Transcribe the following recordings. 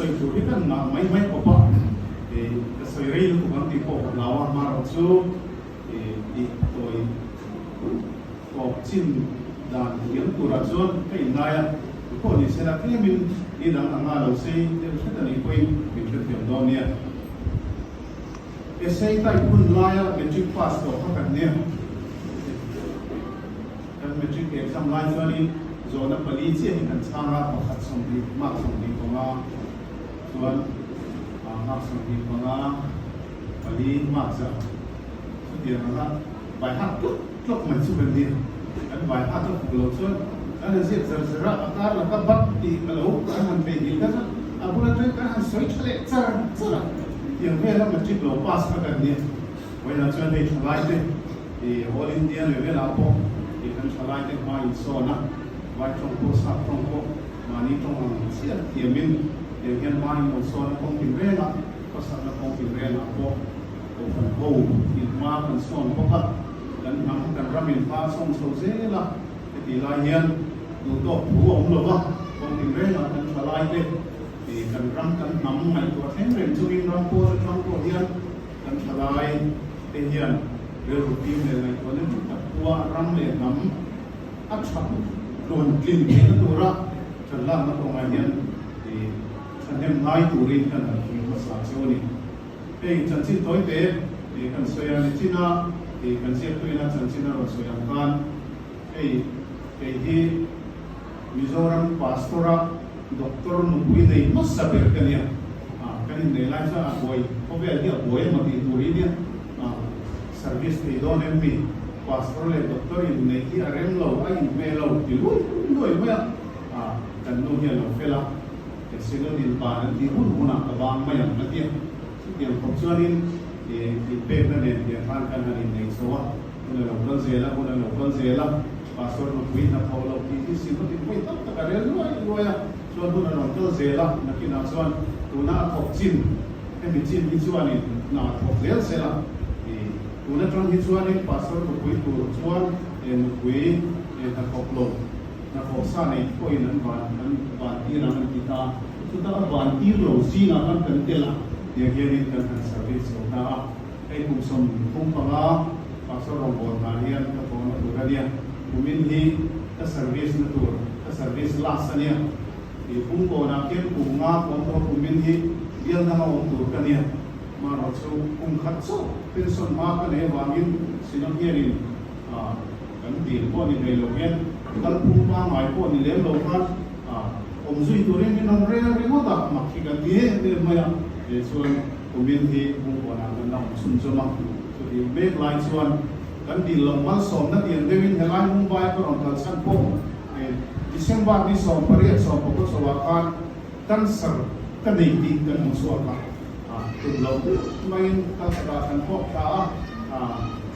soi chu hi kan na mai mai ko pa ka soi rei lu kan ti ko lawa ma ro chu toi ko chin dan yam tu ra zon kai na ya ko ni se la ke min ni dang anga lo sei te se ta ni point min te tiam do nia essay tai kun la ya metric pass ko ka kan nia kan metric exam line chuan zona pali chi kan changa pakhat som di mark som di konga chuan mark som di konga pali mark sa chu dia na bài hát lúc mình chụp hình đi cái bài hát lúc lâu xuân anh là gì giờ giờ ra là các bắt đi cái lỗ cái hàng về đi cái bữa nay cái hàng sấy chale chara tiền về là mình chụp lỗ pass cái này vậy là chuyện này lại thế thì all India level là bộ thì kan lại thế mà in so na vai trong cô sa trong cô mà ní trong hàng xia tiền mình thì hiện mai một so nó không tiền về là có sao nó không tiền về là bộ phần hậu thì mà phần son có thật dan nang kan ramin pa song so ze la ti lai hian tu to pu om lo ba kong ti re la kan salai te ti kan ram kan nam mai to theng ren chu in ram po hian kan salai te hian le ru ti le nai to le ta tua ram le nam a chak don klin ke na tu ra kan la na to ngai hian ti kan hem nai tu rin kan ki ma sa chu ni ei chan chi toi te ti kan soya ni china thì cần xem tôi là chẳng chỉ là một số làm can cái gì Mizoram pastora doctor nungguin deh mas sabar kan ya kan ini lain sa boy kobe dia boy mati turi dia service di don MP pastor le doctor ini ki arem lo ai me lo di lui me kan nu dia lo fela ke sino din pa di hun ka bang ma yang mati dia kopsuanin di pek na din dia kan hanin nei sowa una local zela pastor no kuit na paulo ti si ko ti kuit ta ka re lo ya so una local zela na kina soan una kopchin ke mi chin hi chuanin na thok zel sela una tron hi chuanin pastor no kuit tu chuan no kuit na koplo na kopsa nei ko in an ban ti na an kita tu ta ban ti lo si na kan tela dia hian kan service so ta ai kum som kum panga pastor ro bon marian ka pon tu dia kumin hi ka service na tur ka service la sania e kum ko na ken kum nga ko to kumin hi yel na ma on tur kania ma ro chu kum khat so pension ma ka ne wangin sinam hianin kan dir ko ni nei lo gen kal kum ma mai ko ni lem lo kan om zui turin ni nom re mo da ma ki kan di he ma ya e chuan kumin hi kum ko na kan na sun chuma so di make line chuan kan di long mal som na tian devin helai Mumbai ko ron kal san po December ni som pariat som ko so wa kan sar kan nei ti kan mo so ka tu lo main ka sa kan po ka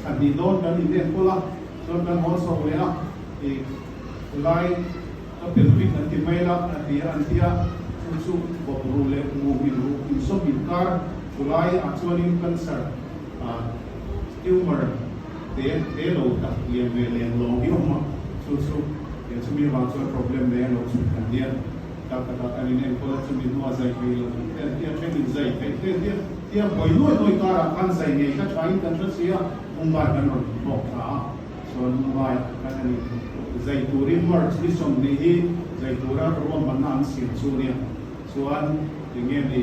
kan di don kan di den ko la so kan ho so we la lai ka pelvic kan ti mai la na ti an tia su bo ru le mu bi ru in so bi kar ulai actually cancer tumor de lo ta ye me le lo hi ma su ye su mi ma so problem de lo su kan dia ta ani ne ko su mi no azai ki lo dia che mi zai ke dia boi noi kara kan sai ne ka chai kan so sia ba kan ro bo ta so Mumbai kan ani zai turin mar ni som ni hi zai tura ro man nan si su ne so an dingin di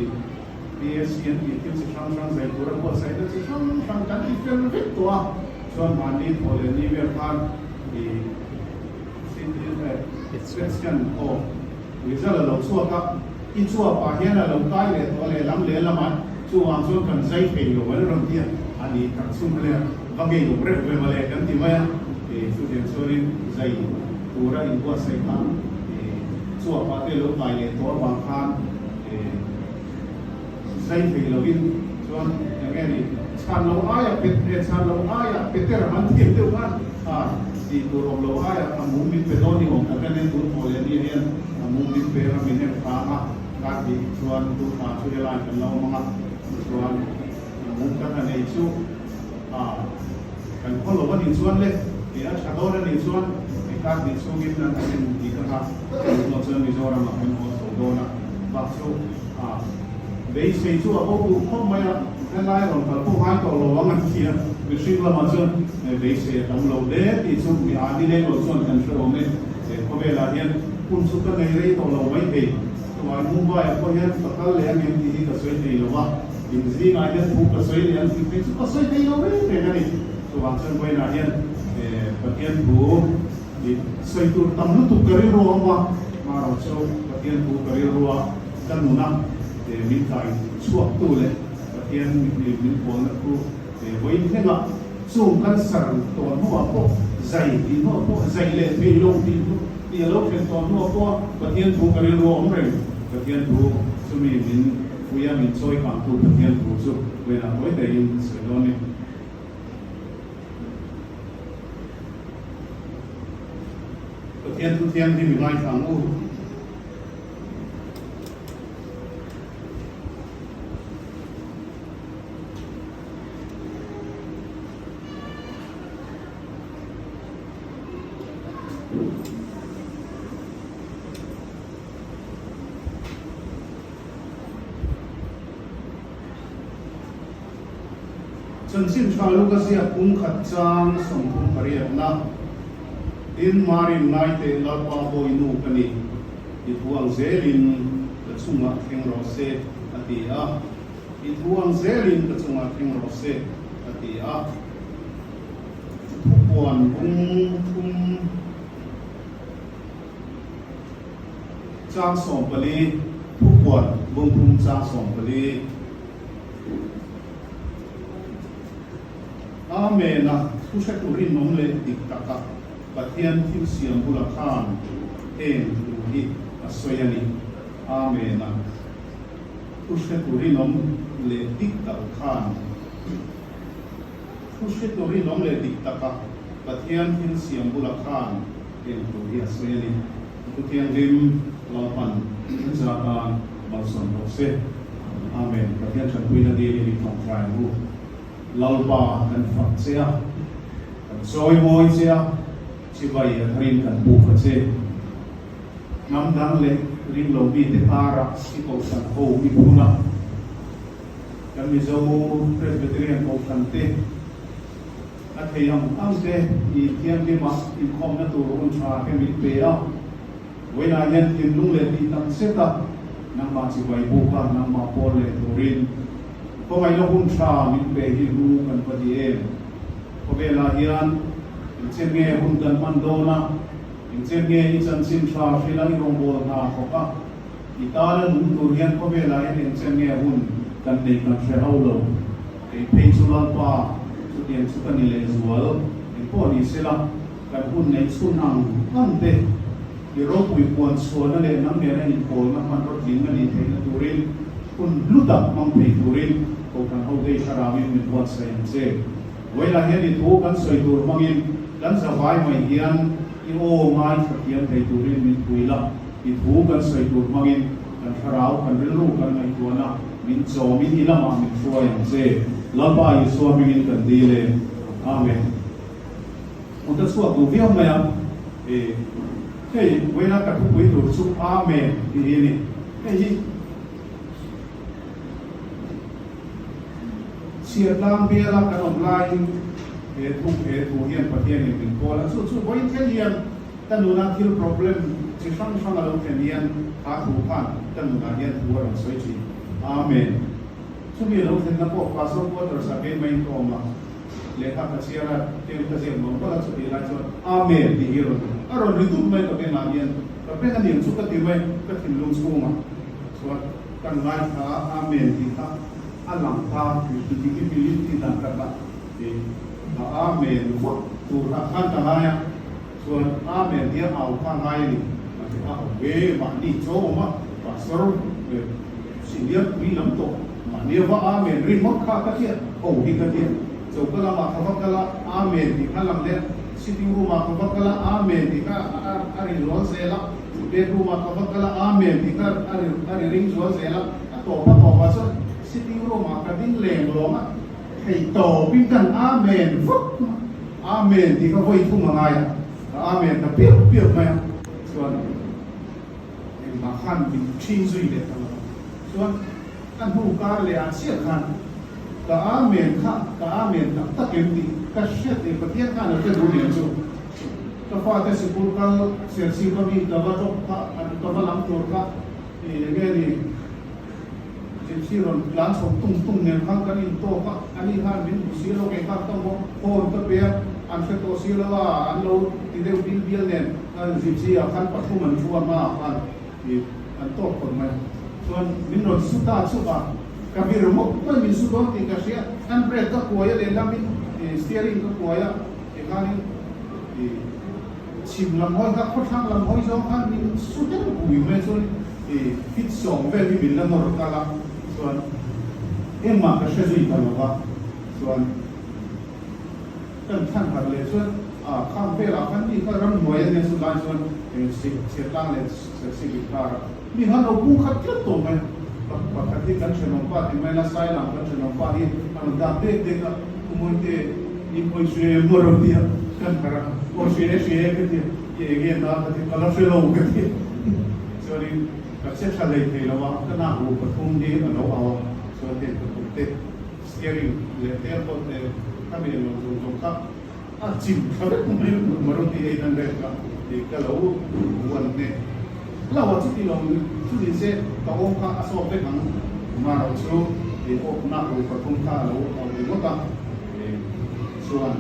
PSN itu sekarang saya kurang buat saya itu sekarang kan event itu so mandi oleh ni berpan di sini expression oh bisa lalu suaka itu apa yang lalu kaya oleh lam le laman suang so kan saya pergi mana orang dia ani kan sumber bagi umrah boleh kan timaya student sorry saya kurang itu saya kan suapa dia lalu kaya tu orang kan sai fi lo in chuan nge ni chan lo aya peter man thiam deu kan di tu rom lo aya mu min pe do ni ong ka ne tu mo le ni hian mu min pe ra min ne ka di chuan tu ka chu le lai kan lo ma chuan mu ka ne chu kan ko lo ba ni chuan le ya cha do le ni chuan ka di chu gin na kan di ka ha mo chuan mi zo ra ma kan ho so do na ba chu đấy xây chúa có cụ không mấy cái lai còn phải không hai tổ lò vắng anh kia việc sinh là mà chân đấy xây trong lầu đế thì chúng bị ăn đi lên lầu xuân cần phải ổn định để có về là hiện kun súc cái này đấy tổ lầu mấy thì ngoài mua vài có hiện tất cả lẽ nghe thì cái xây thì là vắng thì gì ngay đến phụ cái xây thì anh thì cái xây thì nó đấy thế này tụi bạn chân quay là hiện bậc hiện phụ thì xây tụi tầm lúc tụi cái rồi mà rồi sau bậc hiện phụ cái rồi căn một năm để mình phải suốt tu lên bậc hiện mình muốn là tu để với thế mà dùng căn sản toàn nó có dày thì nó có dày lên vì lâu thì lâu trên toàn nó có bậc hiện phụ cái rồi ông rồi bậc hiện phụ cho mình bây giờ mình chơi cảm thụ bậc hiện phụ giúp về là với đây sẽ lo này thiên tu thiên thì mình nói rằng u chân xin cho lúc cái gì cũng khát trang sống cũng phải na in marin nai te la pa boy nu kani I thuang zelin ka chunga theng ro se atia I thuang zelin ka chunga theng ro se atia thuan kum chang som pali thuan bung kum chang som pali amena thu sa tu rin nom le dik taka Batian Kim Siam Bulakan en Luhi Asoyani Amena Pushketurinom le dikta Khan Pushketurinom le diktaka Batian Kim Siam Bulakan en Luhi Asoyani Butian Lim Lapan Zakan Balson Rose Amen Batian Chanpuina Dili Ni Tongkrai Lalpa dan Faksea Soy Moy Sea chỉ vậy rin cần buộc phải xe nắm đắng lên rin lâu đi để ara khi cầu sản hồ bị buông nào cái mình dâu Presbyterian cầu sản tê anh thấy ông tê thì thiên đi mà thì không nó tụ rung trà cái mình về đó với là nhân thiên lung lên thì tăng xếp ta nằm mà chỉ vậy buộc cả nằm mà bỏ lên tụ rin có mấy nó rung trà mình về thì lu cần phải đi em có về là hiện trên nghe hôn gần Mandona, trên nghe ý chân xin tra phi lăng rong bồ na khó cả, ý ta là đúng đồ hiền có về lại đến trên nghe hôn gần để cần phải hậu lâu, để pay số lan pa, số tiền số cần lệ zual, để có đi sẽ là cần hôn này số năng ăn tệ, để rồi quý quan số nó để nắm nghe này cổ nó man rót dính cái này thấy nó turin, hôn lút đập mang pay turin, cổ cần hậu đây sao ra mình quan sai dễ, với là hiện đi thu cần soi tur mangin dan sa vai mai hian I o ngai hian thei turin min puila I thu kan sai tur mangin kan tharau kan rilru kan ngai tuana min cho min ilama min suai che lapa I so min kan dile amen ota suwa tu viam maya hey wena ka thu pui tur su amen ti ni hey siat lam bia la kan online he thu hian pathian ni bin ko la chu boi the hian tanuna thil problem chi sang alo the hian a thu khan tanuna hian thu ro soi chi amen chu mi lo the na ko pa so ko tor sa be mai to ma le kha ka siara te ka se mo ko la chu la chu amen ti hiro aro ri tu mai ko be na hian ka be na ni chu ka ti mai ka tin lung su ma so kan lai kha amen ti kha alam ta ti ki bilin ti dan ka ba amen tu akan tanaya so amen dia au kan hai ni ma ve ma ni cho ma pastor sindia wi lam to ma ne va amen ri mo kha ka tia o hi ka tia so kala ma kha kala amen di khalam le sitting room ma kha kala amen di ka ari lo se la bedroom ma kha kala amen di ka ari ring zo se la to pa so sitting room ma ka din leng lo ma thầy tổ bin cần amen phúc amen thì có vui không mà ngay amen là biết mà xuân mà khăn mình chi duy để thằng xuân kan hu kar le a sia khan ka amen kha ka amen ta kem ti ka shet e patien kan te du ne chu ka fa te sikul ka ser si ka mi ka ba to ka an to ba lam tur ka e ge ni si ron plan som tung ne khang kan in to ka ani han min si lo ke ka to mo phone to pe an se to si lo wa an lo ti de bil ne an si a khan pa thu man chu ma an an to kon maiส่วนมินรถสุดาสุดากระบี่รมุกไม่มีสุดที่กระเสียอันเบรกก็ป่วยเลยนะมินสเตียริงก็ป่วยเอกานี่ชิมลำห้อยก็ค่อนข้างลำห้อยสองข้างมินสุดที่ป่วยไม่ส่วนฟิตสองเวทีบินแล้วมรดกละส่วนมากระเสียจุดตลอดส่วนกันท่านผ่านเลยส่วนข้ามเวลาพันนี้ก็รำหน่วยในสุดท้ายส่วนเสียตั้งเลยเสียการมีฮันเอาผู้ขัดเกลตัวไหมปกติกันเชนอป้าที่ไม่ละสายหลังกันเชนอป้าที่มันดาบเด็กๆกุมวยเตอีพอยช่วยมรดกกันกระโอช่วยกันที่เอเกนดาที่กลาเฟลล์กันที่ส่วนนี้ก็เชื่อชาเลยที่เราว่าก็น่ารู้ปฐุมดีกันเราเอาส่วนที่ปฐุมเตสเกลิ่งเลยเตะคนเตะถ้ามีเราดูตรงกับจิมเขาได้ไม่มรดกที่ไอ้นั่นเด็กก็เราวันนี้เราว่าที่เราที่ดินเสียตัวองค์ข้าอสอบไปขังมาเราชูที่โอ้นักรู้ปฐุมข้าเราเอาไปก็ตั้งส่วน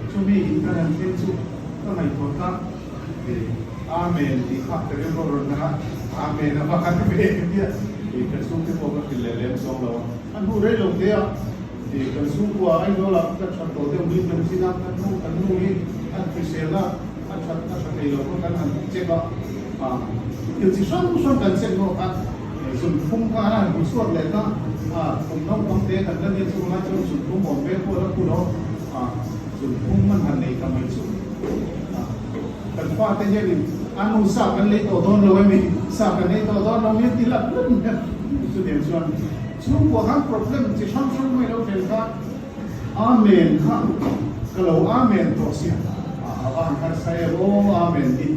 ช่วงนี้อินเทอร์เน็ตเป็นชุดก็ไม่พอตั้งอาเมนที่ข้าจะเรียนรู้นะอาเมนนะว่าการเป็นเนี่ยกระสุนที่พวกเราเป็นเล่มสองเราอันผู้เรียนลงเดียวกระสุนกว่าไอ้เราละก็ชัดตัวเดียวมีเป็นสิ่งนั้นกันนู่นนี่อันพิเศษละอันชัดเดียวกันอันเจ๊ก็อยู่ที่ส่วนกันเส้นโลกันส่วนพุ่งกันนะหุ่นส่วนเลยนะผมน้องต้องเตะกันแล้วเนี่ยส่วนมาจนส่วนพุ่งบอกเบ้พวกแล้วคุณเราส่วนพุ่งมันหันในทำไมส่วนกันฟ้าเตะเย็นอันนู้นสักกันเลยตัวโดนเราไม่มีสักกันเลยตัวโดนเราไม่ติดละเรื่องเนี่ยส่วนเดียวส่วนพวกเขา problem ที่ช่องไม่เราเป็นค่ะอาเมนค่ะก็เราอาเมนตัวเสียอาอันนั้นใส่โอ้อาเมนที่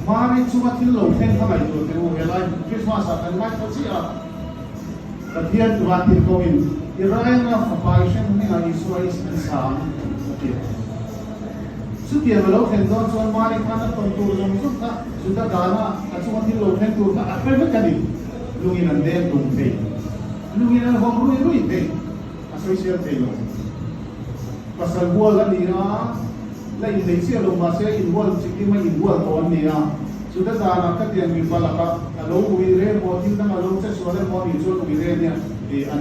มาในช่วงที่เราเห็นทำไมตัวเดียวเวลาคริสต์มาสกันไม่เข้าใจแต่ที่ตัวที่เขาอินอิสราเอลนะฝ่ายเช่นนี้อิสราเอลเป็นสามสุดที่เราเห็นตอนส่วนมาในขณะตอนตัวเราสุดท้ายสุดท้ายการช่วงที่เราเห็นตัวนั้นอะไรไม่กันดิลุงอินันเดินตรงไปลุงอินันห้องรุ่ยไปอาศัยเสียไปลงภาษาบัวกันนี่นะและอินเดียลงมาเสียอินวัลสิ่งที่ไม่อินวัลตอนนี้นะสุดท้ายการก็เตรียมมีพลังก็เราวิเรศพอที่นั่งเราจะสวดมนต์อีกส่วนวิเรศเนี่ยอัน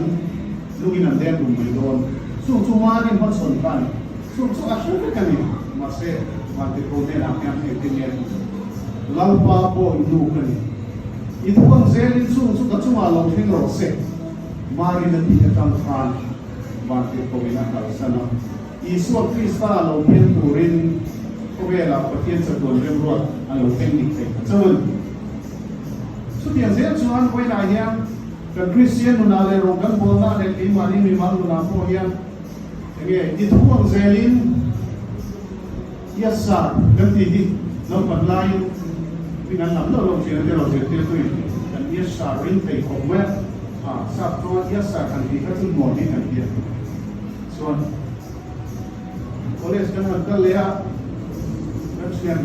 ลูกนันเดนดูไม่โดนสุ่มมาเนี่ยมันสนกันสุ่มอาชีพกันนี่มาเสียวันที่คนเนี่ยนักเนี่ยที่เนี่ยเราป้าโบอินดูกันนี่อีทุกคนเซลินสุ่มก็สุ่มมาลงที่รถเสมาเรียนที่จะทำทานวันที่คนเนี่ยนักการสนับอีสวดคริสต์เราเป็นผู้เรียนก็เวลาประเทศสกุลเรียบร้อยเราเป็นนิสัยส่วนสุดที่เสียส่วนไว้ไหนเนี่ยกับคริสเตียนนุนาเลโรกันโบนาเด็กที่มานี่มีมันนุนาโมเฮียนอย่างเงี้ยอีทุกคนเซลินยัสซากันที่ที่เราปัดไล่ที่นั่นเราลงเชียร์ที่เราเจอที่ตัวกันยัสซารินไปของแม่สับตัวยัสซากันที่ก็ถึงหมดนี่กันเดียวส่วนoleh sebab itu lihat macam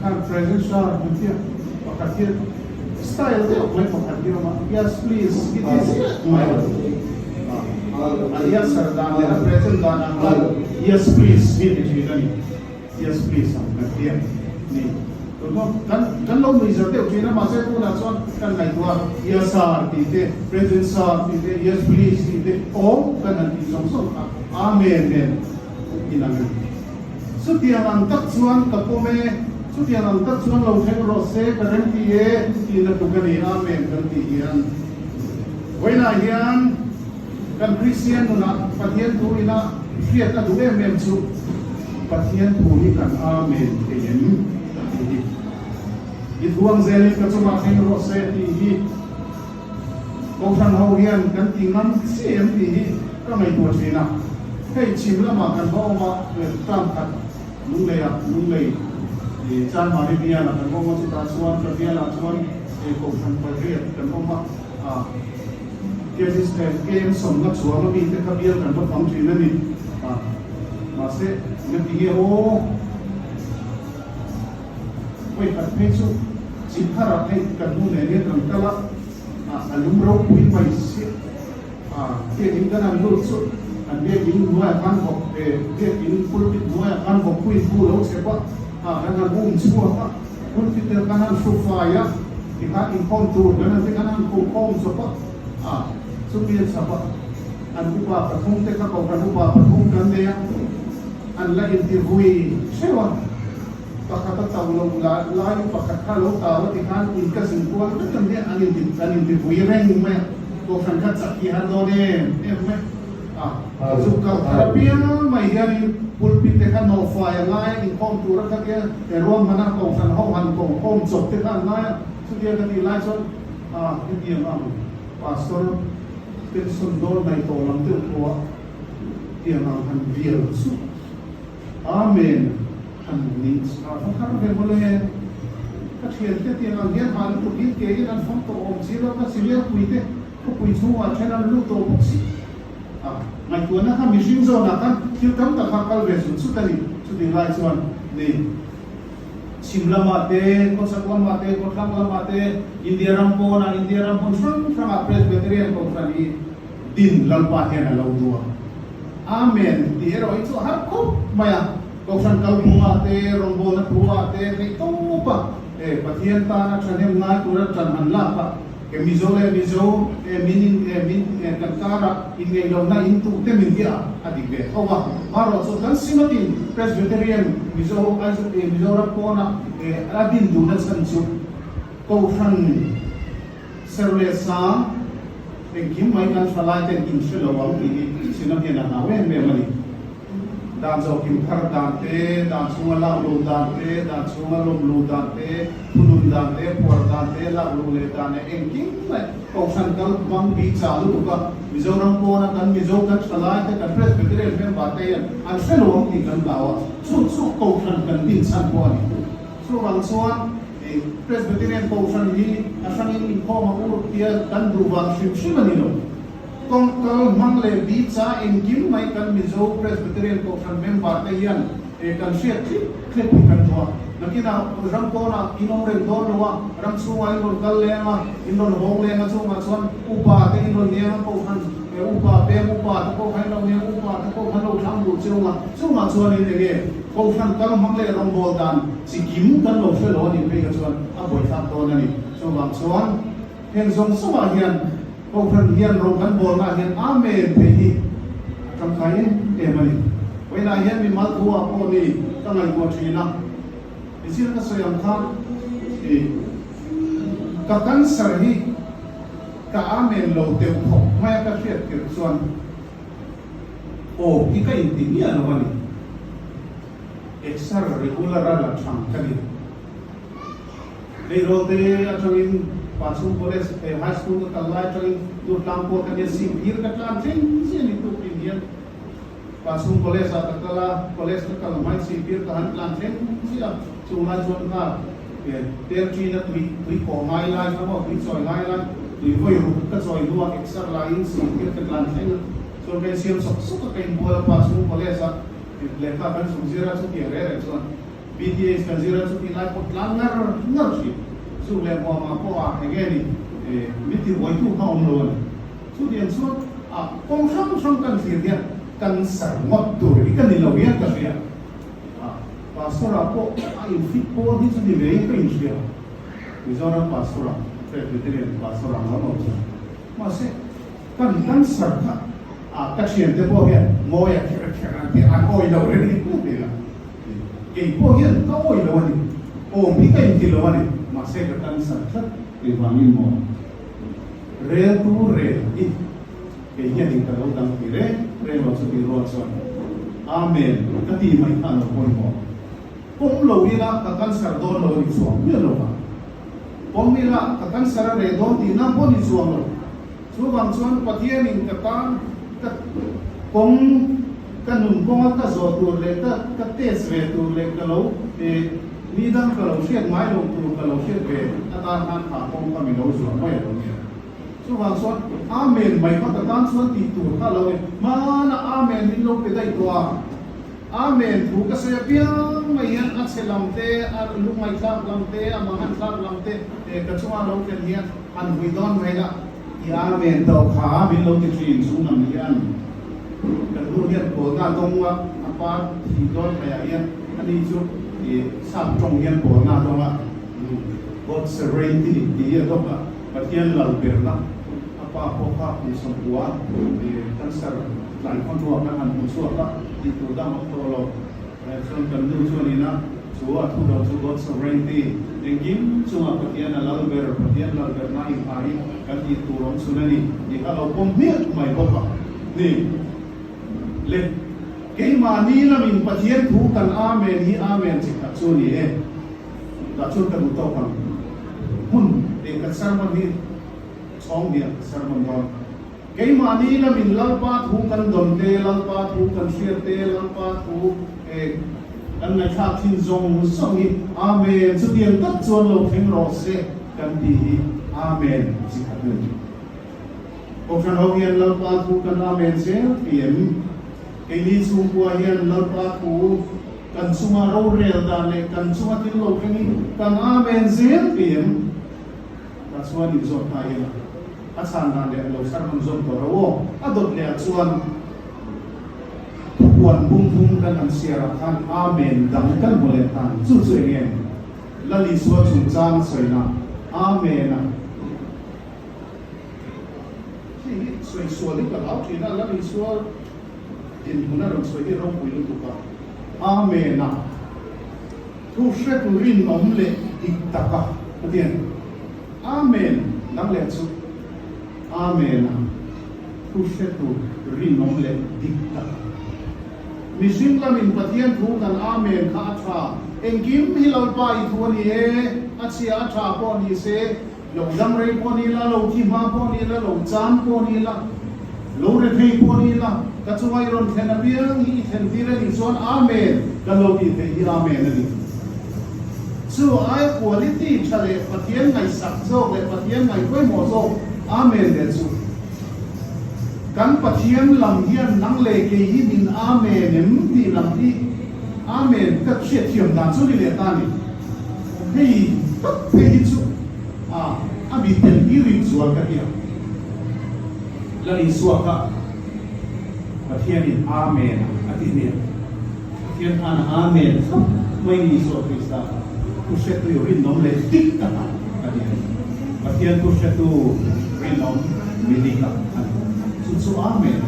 kan present shot mungkin pakai style dia boleh pakai rumah yes please it is alias sardan dia present dan anggal yes please ini cerita ni yes please dia ni kan lo bisa tu cerita masa itu langsung kan naik dua yes sir itu present sir itu yes please itu oh kan nanti langsung amen inanganสุดที่เราตัดส่วนกับพ่อแม่สุดที่เราตัดส่วนเราเห็นรถเสกกันที่ที่นักตุกันนี่อาเมนกันที่ยันไว้ไหนยันกันคริสเตียนนะปฏิญาณตัวนี้นะเพียรกันดูเอเมนสุปฏิญาณตัวนี้กันอาเมนที่ยันอีทวงเซลิกันสมาเห็นรถเสกที่กองทัพเขาเรียนกันที่นั้นเสียงที่ก็ไม่ตัวชีนะให้ชิมแล้วมากันเพราะว่าตั้งกันลุงเลยจานมาริเบียนะกันเพราะว่าสุดท้ายส่วนกระเบียนะส่วน ko kan pariat kan oma game som na chuang mi te khabial kan ba phang thin ani ma se ne ti o oi ka pe chu chi phara ai kan mu ne ne kan kala alum ro pui mai se ke in kan an lu chu an be in nuwa kan ho ke in pulpit nuwa kan ho pui pu lo se pa kan an bum chu pa pulpit kan an su fa ya ha in kon tu kan an kan an ko kom so pa sumir sapa an upa pathum te ka ko kan upa pathum kan de an la interview sewa pakata tawlo la pakata lo tawo ti kan in ka sin ko kan de an interview reng me ko kan ka sakki han do de me zuka therapia mai hian pulpit te kan no fa ya ngai in kom tu ra ka ke rom mana ko kan ho han ko kom chok te kan ngai su dia ka ti lai chon ki dia ma pastorเป็นส่วนโดนในตัวลำตึกตัวเกี่ยวกับหันเดียวสุดอาเมนหันนี้ฟังคำเป็นโมเลก็เทียนเทียนอันเดียร์หาลูกยิ่งเกย์นั่นฟังตัวองค์สิแล้วก็สิเลี้ยคุยเต้ก็คุยชัวร์เช่นนั้นลูกตัวองค์สิไม่ควรนะครับมีชิมโซนนะครับที่ทำแต่ข้าวกลเวสุดที่สุดที่ไรส่วนนี่ชิมละมาเต้คนสักวันมาเต้คนข้างละมาเต้อินเดียรัมโพนะอินเดียรัมโพฟังอาเพรสเบเตเรียนคนฟังนี้ดินลังปะเฮนะเราดูอาเมนที่เราอิสุฮับคุมาyaคนฟังกัลปูมาเต้รองโบนักมาเต้ที่ตู้ปะปะเทียนตานะฉันเห็นนายตัวจันหันลาปะมิโซมินกันการะอินเดียเราหน้าอินตุเตมินเดียอดีตเบเขาว่ามาเราสุดนั้นสิมาตินเพรสเบเตเรียนมิโซรัมโพนะอาดินดูนักสันสุก็ฟังเซอร์เลซาเป็นกิมไม่กันฟลายแต่กินเชลล์วันนี้สินับเห็นอะไรเว้ยเมื่อมันดานโจกิมคาร์ดานเต้ดานซุงลาลูดานเต้ดานซุงลมลูดานเต้พุนุนดานเต้ปวดดานเต้ลาลูเลดานเองกิมเลยก็ฟังกันบางปีชาลูกก็มิโซรัมโพนะกันมิโซกันฟลายแต่กันเพรสเบเตเรียนเป็นบาเตียนอันเชลล์วันนี้กันดาวสุก็ฟังกันดินสันพอนี่สุบางส่วนPresbyterian Conference ini asan ini info mahu dia dan berubah shim ni lo. Kalau mangle bica engkim mai kan mizo Presbyterian Conference member tayan kan share clip kan doa. Nakina ram ko na inong ren don wa ram suwai lo kallenga inon honglenga so macon upa te inon niya ko kan upa pe upa ko kan lo niya upa ko kan lo thang lu chewa so macon ni ge ko fan kal mangle ram bol dan si kim kan lo fe lo ni pe ka chuan a boi thak to na ni so macon hen zong so ma hian ko fan hian ro kan bol na hian amen pe hi kam khai e mani wena hian mi mal thua ko ni tangai ko thina isin ka soyam kha ka cancer hi ka amen lo te pho mai ka fiat ke chuan o ki ka inti ni ano mani extra regular la thang kani dei rote atangin pasu college high school ka lai atangin tu tampo ka ni singir ka tlan thing si ni tu indian pasu college atakala college ka mai singir ka han tlan thing si Sungai Sungai, terci na tui komai lai, sama tui soy lai lai, tui voi ruk ka soy dua ekstra lain singkir ke lantai. So kan siam sok sok kain bola pasu kolesa, leka kan sumzira su tiare rekson, BTS kan zira su tilai pot langar ngerti. Su lepo ma po a hegeni, miti voi tu ka omlon. Su dia su kong sang kan firdia kan sarmot tu, ikan nilawian ka dia. Pastor ako ay fit po dito di may prinsya. Mizoram pastor ako, Presbyterian pastor ako Masi kan sarka kasyente po yan, moya kira-kira ako ilaw rin po nila. Kaya po yan, ako ilawan ni. O pika yung tilawan ni. Masi kan sarka, ibangin mo. Real to real. Kaya yan yung kalawang tire, real sa tiruan. Amen. Katimay ano po mo. Kung lo nila kakanser doon lo ni suam, yun lo ba? Kung nila kakanser re doon di na po ni suam lo. So bang suam patiyan yung katan, kung kanun kung ka zo turle ka tes re turle ka lo, ni dan ka lo siat mai lo tu ka lo siat ve ta han kha kom ka mi lo zo mai lo ni chu wang so amen mai ka ta tan so ti tu ka lo ma na amen ni lo pe dai to amen thu ka se piang mai yan a selam te a lu mai thak lam te a mangan thak lam te ka chunga lo ken hian an hui don mai la i amen to kha bin lo ti thin su nam hian kan lu hian ko na dong wa apa hi don kaya hian ani chu i sam trong hian ko na dong wa God serenity ti ya dok a pathian lal ber na apa ko kha ku sam bua kan sar lan kon ro kan an ku su ka ti tu da ma to lo son kan lu chu ni na chu a thu do chu God sovereignty engim chu ma pathian lal ber na in ai kan ti tu rom su na ni ni ka lo pom mi mai ko ka ni le ke ma ni la min pathian thu kan amen hi amen chi ka chu ni e ka chu kan to kan hun e ka sermon ni song dia sermon don ke ma ni la min lal pa thu kan don te lal pa thu kan share te lal pa thu e kan ngai kha thin zong song ni amen chu dian tat chuan lo theng ro se kan ti hi amen chi ka ni ko kan ho hian lal pa thu kan amen se pm ke ni chu bua hian lal pa thu kan suma ro rel da le kan suma tin lo ke ni kan amen se pm ta chuan ni zo ta hian a chan na le lo sar man zon to ro a dot le chuan wan bung bung kan an siara khan amen dang kan mole tan chu chu ngen la li suwa chung chang soina amen a chi soi suwa li ka lau thi na la li suwa in huna ro soi hi ro pui lu tu ka amen a thu she tu rin om le ik ta ka tien amen dang le chu amen a thu she tu rin om le ik ta mi sim la min pathian thu kan amen kha tha engkim hi lo pa I thu ni e a chia tha po ni se lo dam rei po ni la lo ki ma po ni la lo chan po ni la lo re thei po ni la ka chuai ron thena biang hi then tira ni chon amen ka lo ti the hi amen ani so ai quality chale pathian ngai sak zo le pathian ngai koi mo zo amen de chu kan pathian lam hian nang le ke hi min amen em ti lam ti amen ka che thiam dan chu ni le ta ni hei tak hei chu a bi ten bi ri chu ka hi la ni su ka pathian in amen a ti ni pathian an amen mai ni so krista ku se tu ri nom le tik ta ka ni pathian ku se tu ri nom mi ni ka su amen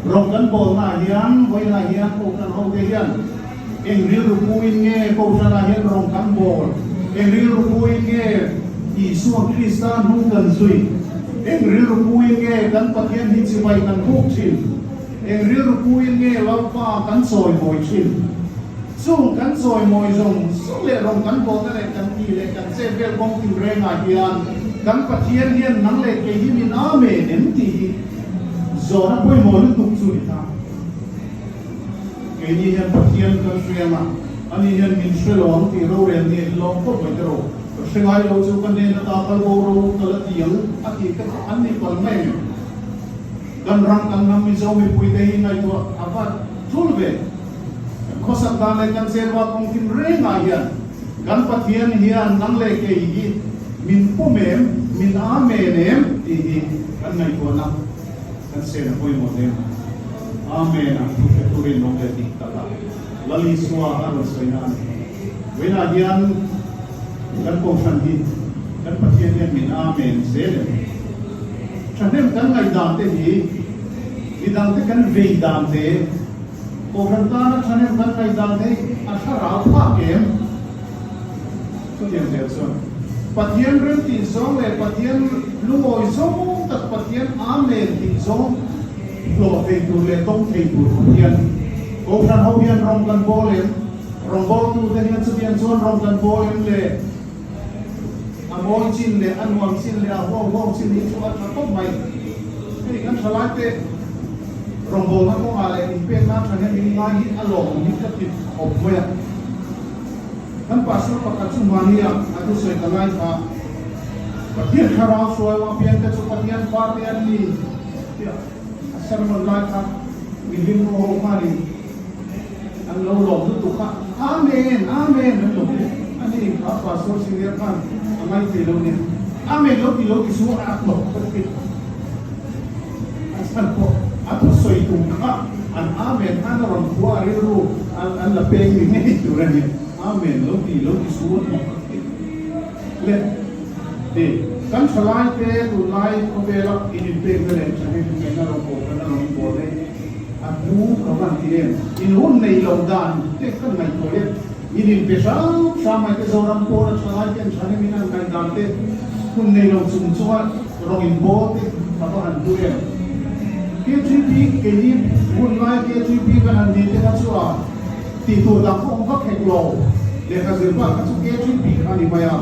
rong kan bol na hian hoi na hian ko kan ho ge hian eng ri ru puin nge ko na hian rong kan bol eng ri ru puin nge I suang Kristan hu kan zui eng ri ru puin nge kan pathian hi chi mai kan huk chin eng ri ru puin nge lau pa kan soi moi chin sung kan soi moi zong sung le rong kan bol na le kan ti le kan se vel bong ti re nga hian kan pathian hian nang le ke hi min amen em ti zo na poi mo lu tuk chu ta ke ni hian pathian kan shema ani hian min shelong ti ro re ni long ko mai ro shengai lo chu kan ne na ta kal bo ro kal ti yang a ki ka an ni pal mai kan rang kan nam mi zo mi pui te hi ngai to ava thul ve ko sa ta le kan se wa kong kim re nga hian kan pathian hian nang le ke hi min pomem min amenem ti hi kan ngai to na kan se na koi mo dem amen a tu rin no ke ti ta la lali suwa ha ro sai na we na hian kan ko san hi kan pathian hian min amen se le chanem kan ngai dam te hi ni dam te kan ve dam te ko kan ta na chanem kan ngai dam te a sha ra pha kem tu yen se so pathian ren ti song le pathian lu oi song tak pathian amen ti song lo fe tu le tong fe tu hian ko kan ho hian rong kan bo le rong bo tu te hian chu hian chon rong kan bo le amoi chin le anwang chin le ho ho chin ni chu at ko mai ni kan salate rong bo na ko ale in pe na than ni ngai hi along ni ka ti op mo ya kan pasal pakat sumania atau saya kalai ka patian kharau suai wa pian ka patian partian ni ya asal mulai ka bilin mo mari ang lolo tu ka amen amen lo ani ka pasal sini kan amai telo ni amen lo kisu aklo asal ko atau saya tu ka an amen an ron kuari ru an la peng ni tu rani amen lo kisu le de kan salai te tu lai ko be la in pe be le chani tu na ro ko na ro ko le a bu ka ban ti le in un nei lo dan te kan mai ko le in pe sa mai te zo ram ko na salai te chani mi na kai dan te kun nei lo chung chua ro in bo te ka ba an tu le KGB ke ni un lai KGB kan an ni te ka chua ti tu da ko ka khek lo le ka ze ba ka chu KGB ka ni ba ya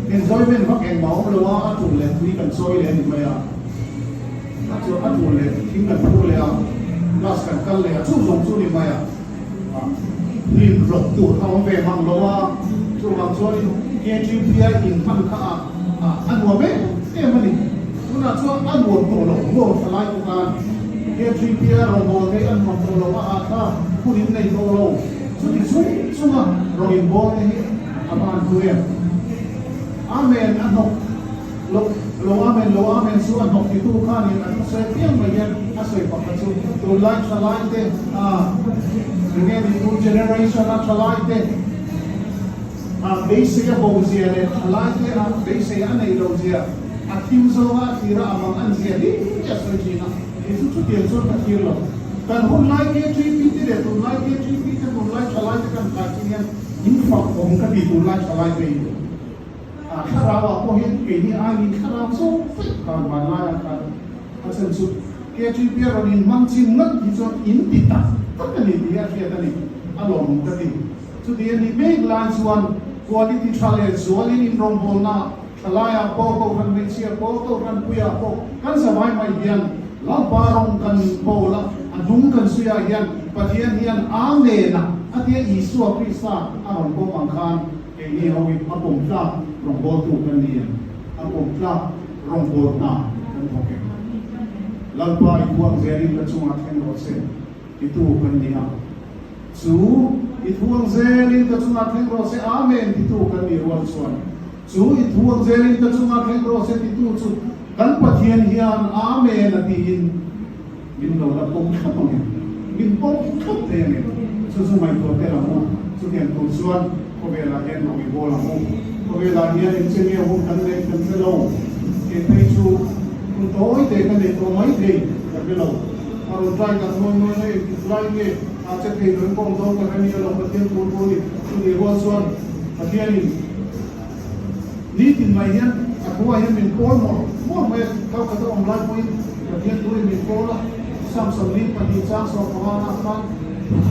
enjoyment hak eng mau lo wa atul le ni kan soi le ni maya atul le king kan pu le a las kan kal le chu zong chu ni maya ni rok tu thau ve mang lo wa chu mang soi ke chi pia in man kha an wa be e mani tu na chu an wo to lo mo salai ku kan ke chi pia ro mo ke an mo to lo wa a ta pu ni nei to lo chu ti chu ma ro in bo ne aman tu e amen anok lo amen su anok itu kan yang saya piang bayan asai pakatu to like salai te dengan itu generation salai te base ya bozia le salai te base ya nei lo zia akim zo wa tira amang an zia di ya sojina itu tu dia zo ka tiro kan hon like ke gp te to like ke gp te to like salai te kan kacian infak om ka di to like salai te kharawa ko hin ke ni ani kharaw so kan malaya kan asan su ke chi pia ron mang chin ngat ki so in ti ta ta ni dia ria ta ni along ta ti su dia ni big lan suan quality challenge suan in rong bol na thalaya ko kan me sia ko kan puya ko kan samai mai hian la parong kan bola adung kan suya hian pathian hian amena atia isua krista aron ko mangkhan ke ni hawi apom tla rong bol tu kan ni apom tla rong bol na kan hoke lalpa ituang zeri ka chunga theng ro se itu kan ni ha chu ituang zeri ka chunga theng ro se amen itu kan ni ro chuan chu ituang zeri ka chunga theng ro se itu chu kan pathian hian amen atin min lo la pom khapong min pom khap te ne chu chu mai to te la mo chu tian tu chuan ko be la hen no i bol la mo ko be la hian in chen ye hum kan le kan se lo ke pe chu tu toi te kan le to mai te ka be lo aro trai ka mo mo ne trai ne a che te ron pom do ka ni lo ka te ko ko ni chu ni ho chuan pathian ni tin mai hian a ko hian min pol mo mai ka ka to online mo pathian tu min pol la sam sam ni pa ni cha so ko na kan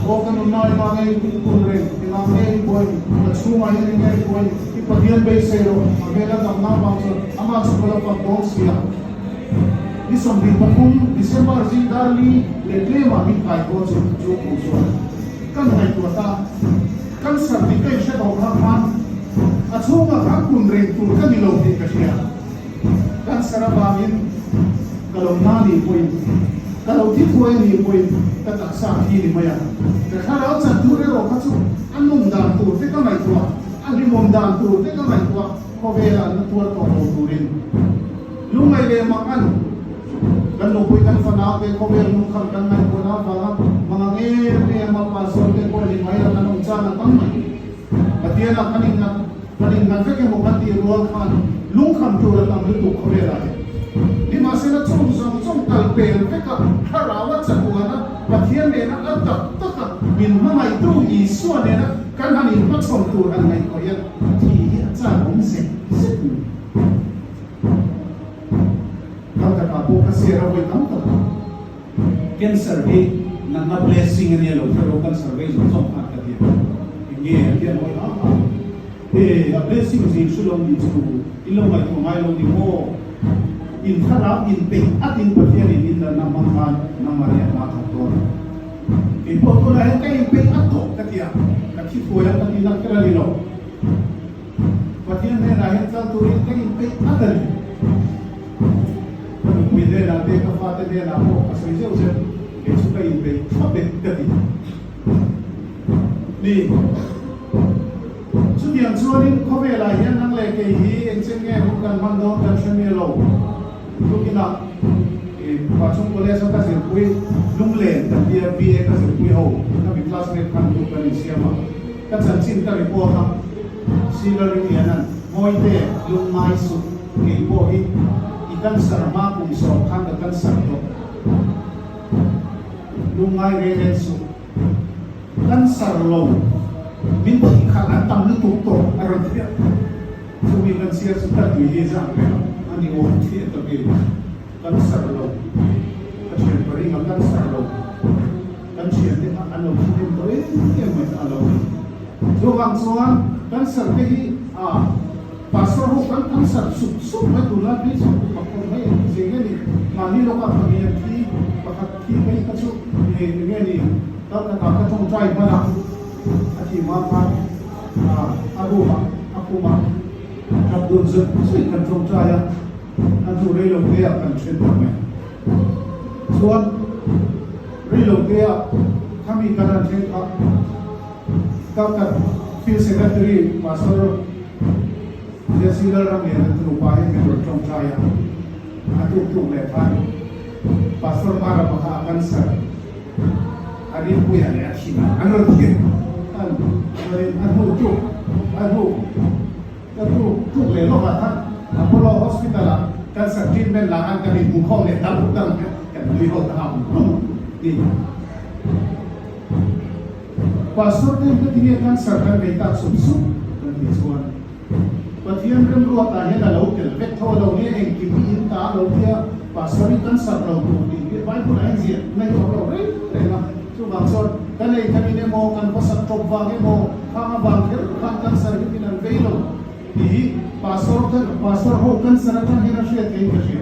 o kan unai ma ngai kun re ina ngai boy na chu ma ni ngai boy ki pathian be se ro amela dam na ba so ama chu ko pa ko sia ni som bi pa kum December ji darli le tle ma mi kai ko chu chu ko so kan hai tu ta kan sa ni kai she do ha man a chu ma ka kun re tu kan ni lo ti ka sia kan sara ba min kalau na ni boy kalau ti tuai ni boy ka tak sa hi ni maya ka khara cha tu re ro ka chu an mum dan tu te ka mai tu an ni mum dan tu te ka mai tu ko ve la na tu to ro tu rin lu mai le ma kan kan lo boy kan fa na ke ko ve lu kan kan mai ko na fa mga nge ma pa so te ko ni mai na nong cha na tam mai patia na kanin na ke mo kan ti ro kan lu kan tu ra tam lu ko ve la di masa na chung kalpel peka harawa sa kuana pathian ne na atak taka min mamai tu isu ne na kan hanin pa chong tu an ngai ko yan ti cha hong se ka ka po ka sira ko tam ta ken survey na blessing ne lo pero kan survey so chong ka ka dia nge dia mo a blessing is sulong ni chu ilong mai ko mai lo ni mo in harap in pe atin pathian in na namang na Maria makator ipo ko na kay pe ato katia kakifuya katina kralino Pathian ne na hin tal turin ke in pe adal mi ne na te ka fa te na ko asai je use ke chu ka in pe ape ka ti ni chu diam chuanin ko ve la hian nang le ke hi en chen nge hu kan man do kan chen me lo lu kina và chúng tôi sẽ có sự quy lung lên đặc biệt vì có sự quy hậu các vị classmate kan tu kan xem mà các sản sinh các report ha sila rin yan ngoi te lung mai su ke po hi ikan sarma kung so kan kan sarto lung mai re su kan sarlo min ko khalan tam lu tu to aron dia so mi kan sia su ta tu hi jang re ani o thi to be kan sarlo kan pari ngam kan sarlo kan sia te ano thi to e mai alo so wang suan kan sar ke hi pastor ho kan sar su mai tu la bi su pa ko mai se nge ni ma ni lo ka ni thi pa ka thi mai ka su nge ni ta ka chong trai ma na ati ma pa aru ma aku ma ka dun zu su kan chong trai ya an tu re lo ke kan chen ta me suan re lo ke kami kan chen ka field secretary pastor Jessica Ramir terupaya menurut saya atau lepas pastor para akan ser hari punya ya Cina anu dia kan anu lelok kan Apollo Hospital kan ser treatment lah kan di bukan le tahu kan lui hot tahu di pastor itu dia kan serkan beta sumsum dan disuan Pathian rem ruat ahe da lo tel vek tho lo ne en ki in ta lo dia pastor kan sar lo tu di bai pun ai zia nai lo lo re na chu bang sor kan ei kan ne mo kan ko sat top ba ge mo ka ma bang ker kan sar ki nan ve lo di pastor ho kan sar kan hina she te ke she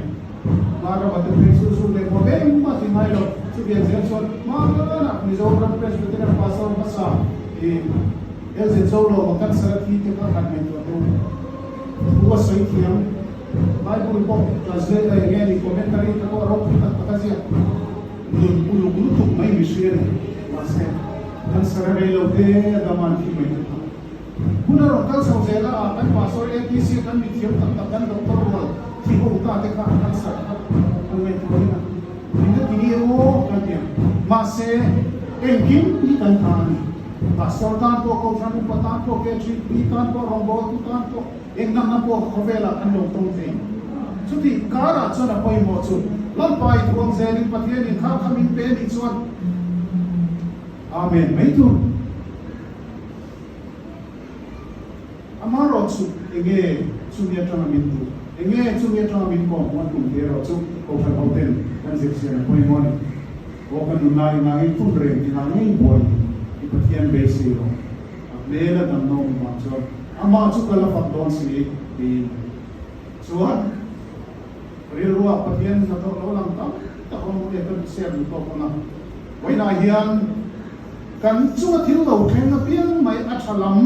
mara ba te su le mo be ma ti mai lo chu bien zel sor ma na ni zo ram presbyterian pastor basa e el ze zo lo kan sar ki te ka kan me to Buat saya kiam, Bible book translate again di komentari tako arok kita pakasya. Bulu tu mai misir, masih kan sarare loge daman ki mai. Kuna rokal sauzela akan pastor ATC kan ditiam tak doktor wal. Tiho uta teka akan sar. Kan mai tu ina. Ini kini kan dia. Masih engkin ikan tani. Pastor tanto ko janu patanto ke chi tanto rombo tanto engam na po khovela kan lo tong thing chuti kara chona poi mo chu lampai thuang zelin pathian in kha khamin pe ni chuan amen mai tu amaro chu enge chumia tama min tu enge chumia tama min ko mo tu de ro chu ko fa hotel kan se se poi mo ni ko kan nai nai tu re ni nai boy Pathian besi lo, bela dan no macam, ama tu kalau faktor sini di, suat, periru Pathian satu orang tak orang boleh tersiar di kau Wai nahian kan cuma tiru keng napian mai achalam,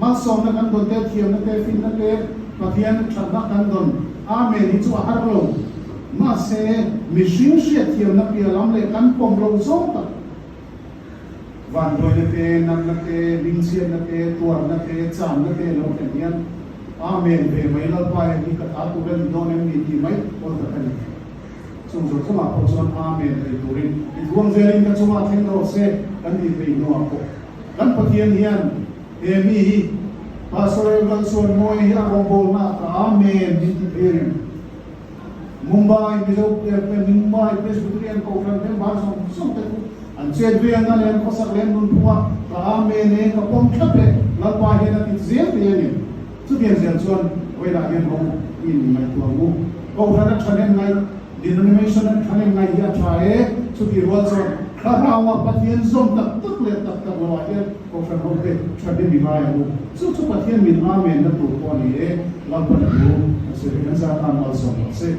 masuk nak don te tiam nak te fin nak te Pathian chanak kan don, amen itu ahar lo, masih mission siat tiam nak pialam le kan pom lo zong tak. Van đôi nè nan nè linh xiên nè tuar nè chạm nè lo cái niên amen về mấy lần qua thì cả ta tụi bên đôi em đi thì mấy con thật này xong rồi chúng ta có chọn amen để tụi mình thì vuông dây linh cái chúng ta thêm đâu sẽ cái gì về nó có cái Pathian hiền em hi pastor cái số môi hi ông bol na amen đi thì về Mumbai Mumbai Presbyterian Conference em bảo xong cái an chen ve an len ko sak len nun puwa ka ame ne ka pom thape la pa he na ti zel te ni chu bien zel chuan oi la hen ho in mai tu mu ko ra thanen ngai denomination an thanen ngai ya thae chu ti ro chuan kha rawa Pathian zom tak le tak lo he ko fa ho pe thabe mi mai ho chu Pathian min amen na tu ko ni e la pa na mu se kan sa tan mal so se